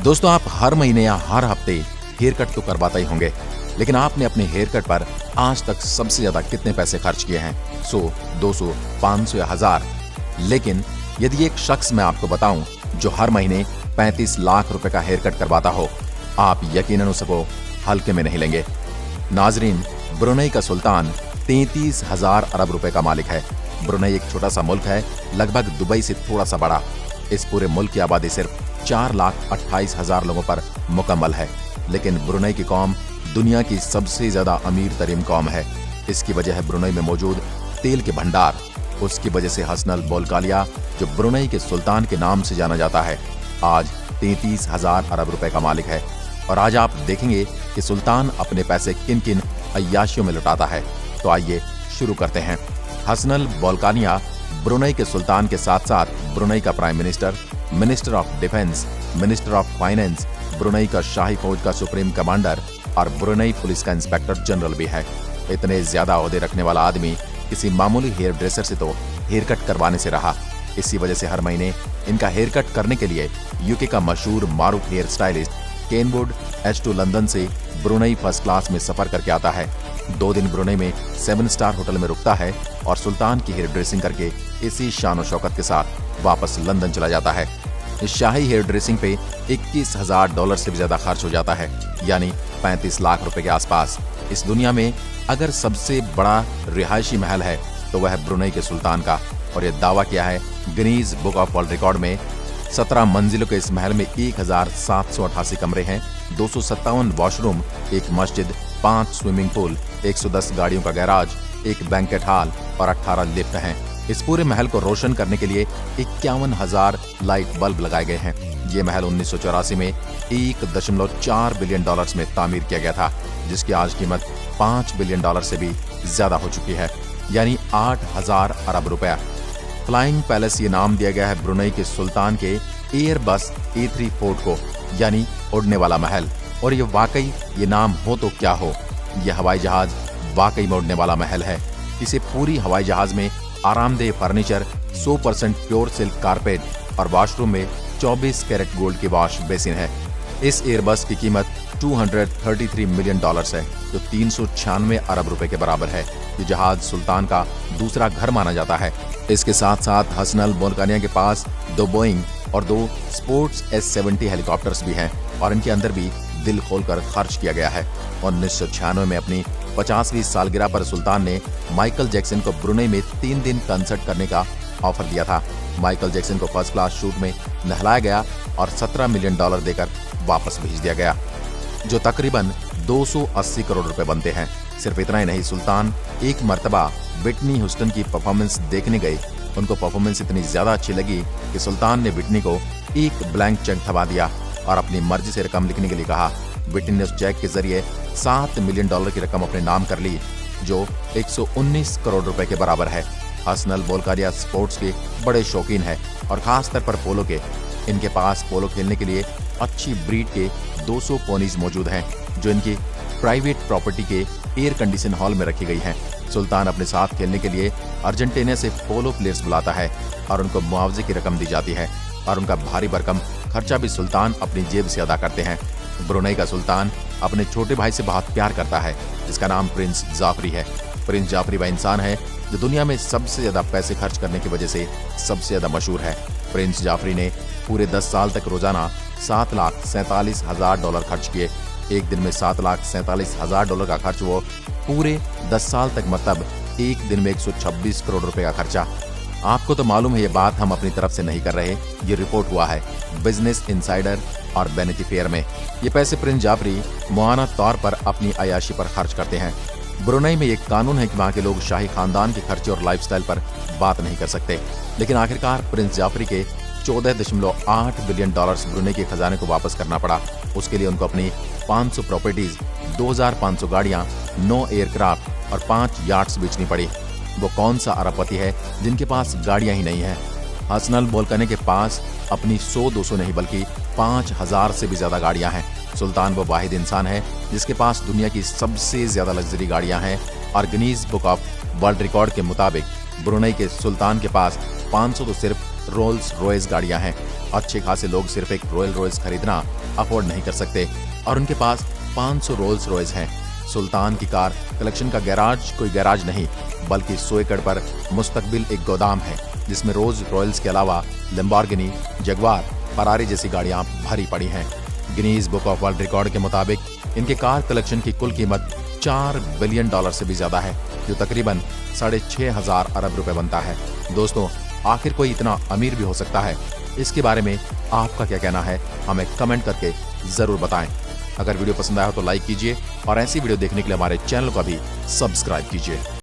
दोस्तों, आप हर महीने या हर हफ्ते हेयर कट तो करवाते ही होंगे, लेकिन आपने अपने हेयर कट पर आज तक सबसे ज्यादा कितने पैसे खर्च किए हैं? 100, 200, 500 या 1000? लेकिन यदि एक शख्स मैं आपको बताऊं जो हर महीने 35 लाख रुपए का हेयर कट करवाता हो, आप यकीनन उसको हल्के में नहीं लेंगे। नाजरीन, ब्रुनेई का सुल्तान 33,000 अरब रुपए का मालिक है। ब्रुनेई एक छोटा सा मुल्क है, लगभग दुबई से थोड़ा सा बड़ा। इस पूरे मुल्क की आबादी सिर्फ 4,28,000 लोगों पर मुकम्मल है, लेकिन ब्रुनेई की कौम दुनिया की सबसे ज्यादा अमीर तरीन कौम है। इसकी वजह है ब्रुनेई में मौजूद तेल के भंडार। उसकी वजह से हसनल बोलकालिया, जो ब्रुनेई के सुल्तान के नाम से जाना जाता है, आज 33,000 अरब रुपए का मालिक है। और आज आप देखेंगे कि सुल्तान अपने पैसे किन किन अय्याशियों में लुटाता है। तो आइए शुरू करते हैं। हसनल बोलकालिया ब्रुनेई के सुल्तान के साथ साथ ब्रुनेई का prime minister, minister of defence, minister of finance, Brunei का शाही फौज का सुप्रीम कमांडर और ब्रुनेई पुलिस का इंस्पेक्टर जनरल भी है। इतने ज्यादा ओहदे रखने वाला आदमी किसी मामूली हेयर ड्रेसर से तो हेयर कट करवाने से रहा। इसी वजह से हर महीने इनका हेयर कट करने के लिए यूके का मशहूर मारूफ hair stylist Kenwood H2 London से ब्रुनेई फर्स्ट क्लास में सफर करके आता है। 2 दिन ब्रुनेई में 7 स्टार होटल में रुकता है और सुल्तान की हेयर ड्रेसिंग करके इसी शान और शौकत के साथ वापस लंदन चला जाता है। इस शाही हेयर ड्रेसिंग पे $21,000 से भी ज्यादा खर्च हो जाता है, यानी 35 लाख रुपए के आसपास। इस दुनिया में अगर सबसे बड़ा रिहायशी महल है तो वह है ब्रुनेई के सुल्तान का, और यह दावा किया है Guinness book of world record में। 17 मंजिलों के इस महल में 1,788 कमरे हैं, 257 वॉशरूम, एक मस्जिद, 5 स्विमिंग पूल, 110 गाड़ियों का गैराज, एक बैंकेट हॉल और 18 लिफ्ट हैं। इस पूरे महल को रोशन करने के लिए 51,000 लाइट बल्ब लगाए गए हैं। ये महल 1984 में $1.4 बिलियन में तामीर किया गया था, जिसकी आज कीमत $5 बिलियन से भी ज्यादा हो चुकी है, यानी 8,000 अरब रुपया। फ्लाइंग पैलेस ये नाम दिया गया है ब्रुनेई के सुल्तान के एयरबस A3 फोर्ट को, यानी उड़ने वाला महल। और ये वाकई ये नाम हो तो क्या हो, ये हवाई जहाज वाकई में उड़ने वाला महल है। इसे पूरी हवाई जहाज में आरामदेह फर्नीचर, 100% प्योर सिल्क कारपेट और वॉशरूम में 24 कैरेट गोल्ड की वॉश बेसिन है। इस एयरबस की कीमत $233 मिलियन है, जो 396 अरब रुपए के बराबर है। ये जहाज सुल्तान का दूसरा घर माना जाता है। इसके साथ साथ हसनल बोलकालिया के पास 2 बोइंग और 2 स्पोर्ट्स S-70 हेलीकॉप्टर्स भी हैं, और इनके अंदर भी दिल खोलकर खर्च किया गया है। 1996 में अपनी 50वीं सालगिरह पर सुल्तान ने माइकल जैक्सन को ब्रुनेई में 3 दिन कंसर्ट करने का ऑफर दिया था। माइकल जैक्सन को फर्स्ट क्लास शूट में नहलाया गया और $17 मिलियन देकर वापस भेज दिया गया, जो तकरीबन 280 करोड़ रुपए बनते हैं। सिर्फ इतना ही नहीं, सुल्तान एक मर्तबा विटनी ह्यूस्टन की परफॉर्मेंस देखने गए। उनको परफॉर्मेंस इतनी ज्यादा अच्छी लगी कि सुल्तान ने विटनी को एक ब्लैंक चेक थमा दिया और अपनी मर्जी से रकम लिखने के लिए कहा। विटनी ने उस चेक के जरिए $7 मिलियन की रकम अपने नाम कर ली, जो 119 करोड़ रुपए के बराबर है। हसनल बोलकालिया स्पोर्ट्स के बड़े शौकीन है, और खास तौर पर पोलो के। इनके पास पोलो खेलने के लिए अच्छी ब्रीड के 200 पोनीज मौजूद हैं, जो इनकी प्राइवेट प्रॉपर्टी के एयर कंडीशन हॉल में रखी गई हैं। सुल्तान अपने साथ खेलने के लिए अर्जेंटीना से पोलो प्लेयर्स बुलाता है और उनको मुआवजे की रकम दी जाती है, और उनका भारी भरकम खर्चा भी सुल्तान अपनी जेब से अदा करते हैं। ब्रुनेई का सुल्तान अपने छोटे भाई से बहुत प्यार करता है, जिसका नाम प्रिंस जाफरी है। प्रिंस जाफरी वह इंसान है जो दुनिया में सबसे ज्यादा पैसे खर्च करने की वजह से सबसे ज्यादा मशहूर है। प्रिंस जाफरी ने पूरे 10 साल तक रोजाना $7,47,000 खर्च किए। एक दिन में $7,47,000 का खर्च, वो पूरे 10 साल तक, मतलब एक दिन में 126 करोड़ रुपए का खर्चा। आपको तो मालूम है ये बात हम अपनी तरफ से नहीं कर रहे, ये रिपोर्ट हुआ है बिजनेस इनसाइडर और वैनिटी फेयर में। ये पैसे प्रिंस जाफरी मुआना तौर पर अपनी अयाशी पर खर्च करते हैं। ब्रुनेई में एक कानून है कि वहाँ के लोग शाही खानदान के खर्चे और लाइफस्टाइल पर बात नहीं कर सकते, लेकिन आखिरकार प्रिंस जाफरी के $14.8 बिलियन ब्रुनेई के खजाने को वापस करना पड़ा। उसके लिए उनको अपनी 500 प्रॉपर्टीज, 2,500 गाड़ियां, 9 एयरक्राफ्ट और 5 याट्स बेचनी पड़ी। वो कौन सा अरबपति है जिनके पास गाड़ियां ही नहीं हैं? हसनल बोलकालिया के पास अपनी 100-200 नहीं बल्कि 5,000 से भी ज्यादा गाड़ियां हैं। सुल्तान वो वाहिद इंसान है जिसके पास दुनिया की सबसे ज्यादा लग्जरी गाड़ियां हैं, और Guinness book of world record के मुताबिक ब्रुनेई के सुल्तान के पास 500 तो सिर्फ रोल्स रॉयस गाड़ियां हैं। अच्छे खासे लोग सिर्फ एक रॉयल रॉयस खरीदना अफोर्ड नहीं कर सकते और उनके पास 500 रोल्स रॉयस हैं। सुल्तान की कार कलेक्शन का गैराज कोई गैराज नहीं, बल्कि 100 एकड़ पर मुस्तकबिल एक गोदाम है, जिसमें रोल्स रॉयल्स के अलावा लैम्बोर्गिनी, जगुआर, फरारी जैसी गाड़ियां भरी पड़ी हैं। Guinness book of world record के मुताबिक इनके कार कलेक्शन की कुल कीमत $4 बिलियन से भी ज्यादा है, जो तकरीबन 6,500 अरब रुपए बनता है। दोस्तों, आखिर कोई इतना अमीर भी हो सकता है? इसके बारे में आपका क्या कहना है, हमें कमेंट करके जरूर बताएं। अगर वीडियो पसंद आया हो तो लाइक कीजिए और ऐसी वीडियो देखने के लिए हमारे चैनल को भी सब्सक्राइब कीजिए।